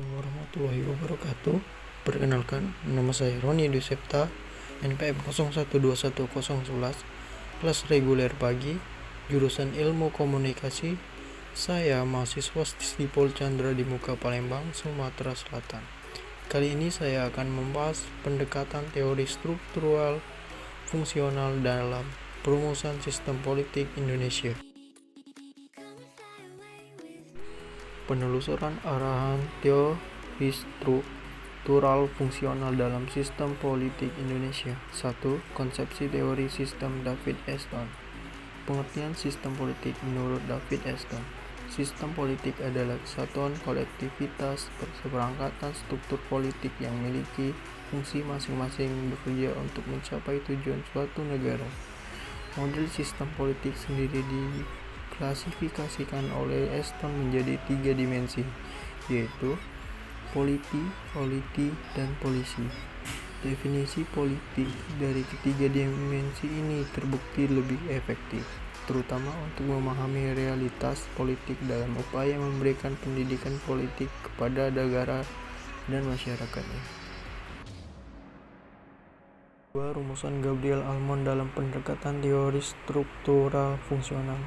Assalamualaikum warahmatullahi wabarakatuh. Perkenalkan, nama saya Roni Dwi Septa, NPM 01210111, kelas reguler pagi, jurusan Ilmu Komunikasi. Saya mahasiswa Stipol Chandra di Muka Palembang, Sumatera Selatan. Kali ini saya akan membahas pendekatan teori struktural fungsional dalam perumusan sistem politik Indonesia. Penelusuran arahan teori struktural fungsional dalam sistem politik Indonesia. 1. Konsepsi teori sistem David Eston. Pengertian sistem politik menurut David Eston. Sistem politik adalah kesatuan kolektivitas perseperangkatan struktur politik yang memiliki fungsi masing-masing bekerja untuk mencapai tujuan suatu negara. Model sistem politik sendiri diklasifikasikan oleh Eston menjadi 3 dimensi, yaitu polity, dan polisi. Definisi politik dari ketiga dimensi ini terbukti lebih efektif, terutama untuk memahami realitas politik dalam upaya memberikan pendidikan politik kepada negara dan masyarakatnya. 2. Rumusan Gabriel Almond dalam pendekatan teori struktural fungsional.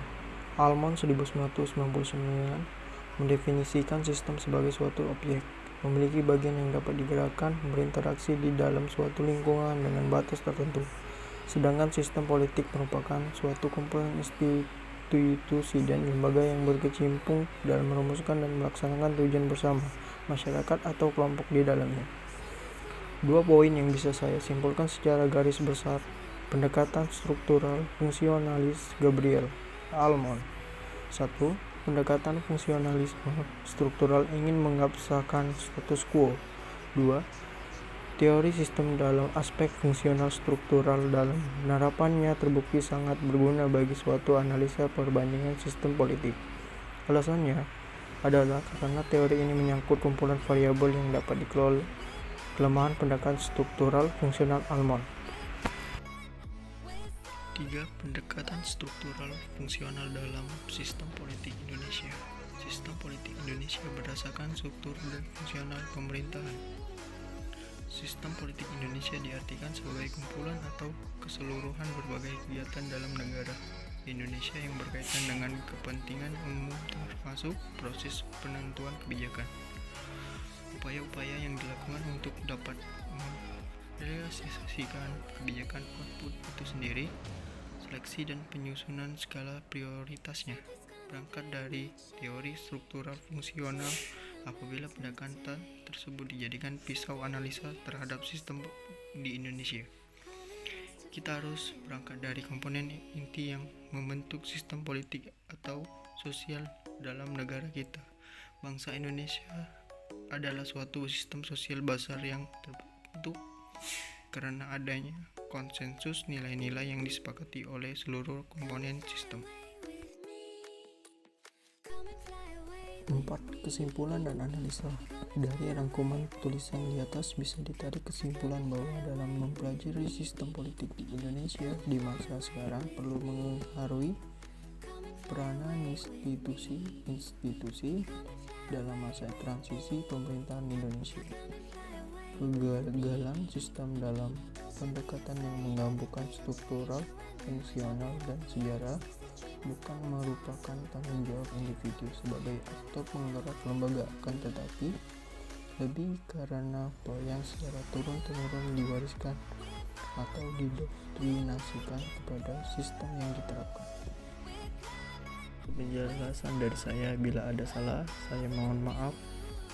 Almond 1999 mendefinisikan sistem sebagai suatu objek, memiliki bagian yang dapat digerakkan, berinteraksi di dalam suatu lingkungan dengan batas tertentu. Sedangkan sistem politik merupakan suatu kumpulan institusi dan lembaga yang berkecimpung dalam merumuskan dan melaksanakan tujuan bersama, masyarakat atau kelompok di dalamnya. 2 poin yang bisa saya simpulkan secara garis besar pendekatan struktural fungsionalis Gabriel Almond. 1. Pendekatan fungsionalisme struktural ingin mengabsahkan status quo. 2. Teori sistem dalam aspek fungsional struktural dalam penerapannya terbukti sangat berguna bagi suatu analisa perbandingan sistem politik. Alasannya adalah karena teori ini menyangkut kumpulan variabel yang dapat dikelola. Kelemahan pendekatan struktural fungsional Almond. 3. Pendekatan struktural fungsional dalam sistem politik Indonesia. Sistem politik Indonesia berdasarkan struktur dan fungsional pemerintahan. Sistem politik Indonesia diartikan sebagai kumpulan atau keseluruhan berbagai kegiatan dalam negara Indonesia yang berkaitan dengan kepentingan umum termasuk proses penentuan kebijakan. Upaya-upaya yang dilakukan untuk dapat merealisasikan kebijakan output itu sendiri, seleksi dan penyusunan skala prioritasnya. Berangkat dari teori struktural fungsional, apabila pendekatan tersebut dijadikan pisau analisa terhadap sistem di Indonesia, kita harus berangkat dari komponen inti yang membentuk sistem politik atau sosial dalam negara kita. Bangsa Indonesia adalah suatu sistem sosial besar yang terbentuk karena adanya konsensus nilai-nilai yang disepakati oleh seluruh komponen sistem. 4. Kesimpulan dan analisa. Dari rangkuman tulisan di atas bisa ditarik kesimpulan bahwa dalam mempelajari sistem politik di Indonesia di masa sekarang perlu mengaruhi peranan institusi dalam masa transisi pemerintahan Indonesia. Kegagalan sistem dalam pendekatan yang menggabungkan struktural, fungsional, dan sejarah bukan merupakan tanggung jawab individu sebagai aktor penggerak lembaga, akan tetapi lebih karena yang secara turun-temurun diwariskan atau didoktrinasikan kepada sistem yang diterapkan. Penjelasan dari saya, bila ada salah, saya mohon maaf.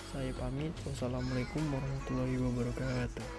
Saya pamit. Wassalamualaikum warahmatullahi wabarakatuh.